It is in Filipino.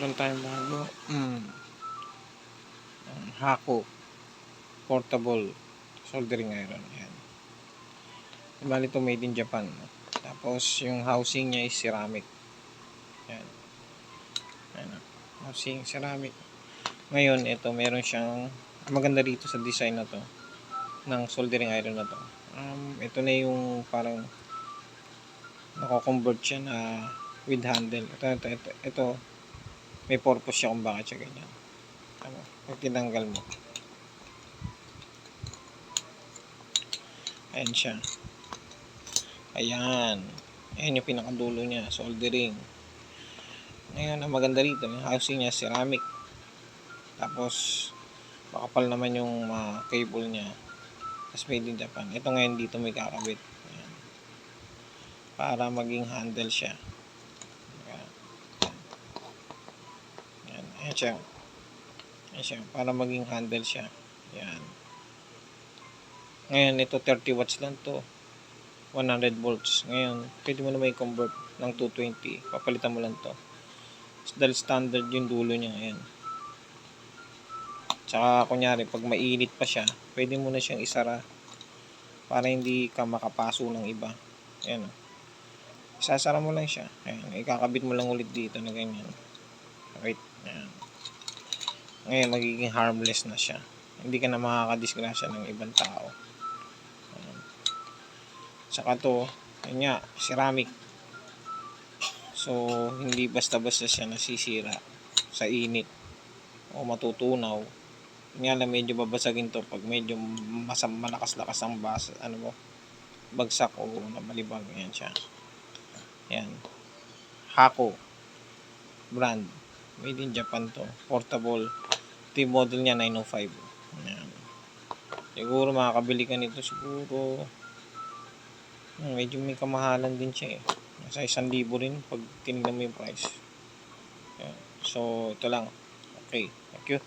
Meron tayong bago. Hako portable soldering iron. Yan. Bali ito made in Japan. Tapos yung housing niya is ceramic. Yan. Yan. Housing ceramic. Ngayon ito meron siyang maganda dito sa design na to ng soldering iron na to. Ito na yung parang nako-convert siya na with handle. Ito may purpose siya kung bakit siya ganyan. Pag tinanggal mo, ayan siya. Ayan yung pinakadulo niya, soldering. Ngayon ang maganda rito, yung housing niya ceramic, tapos makapal naman yung cable niya, tapos made in Japan. Ito ngayon dito may kakabit. Ayan. Para maging handle siya. Ayan siya. Ayan siya, para maging handle siya. Ayan. Ngayon ito 30 watts lang to, 100 volts. Ngayon pwede mo na may convert ng 220, papalitan mo lang to dahil standard yung dulo niya. Ayan. Tsaka kunyari pag mainit pa siya, pwede mo na siyang isara para hindi ka makapaso ng iba. Ayan. Isasara mo lang siya. Ayan. Ikakabit mo lang ulit dito na ganyan. Right. Ayan. Ngayon magiging harmless na siya, hindi ka na makakadisgrasya ng ibang tao. Ayan. Saka to, yun nga, ceramic. So, hindi basta-basta siya nasisira sa init o matutunaw. Nga lang medyo babasagin to pag medyo malakas-lakas ang bagsak o namalibag. Ayan siya. Ayan. Hako brand. Made in Japan to. Portable. Ito yung model niya 905. Ayan. Siguro makakabili ka nito siguro. Medyo may kamahalan din siya eh. Nasa 1,000 rin pag tinignan mo yung price. Ayan. So, ito lang. Okay. Thank you.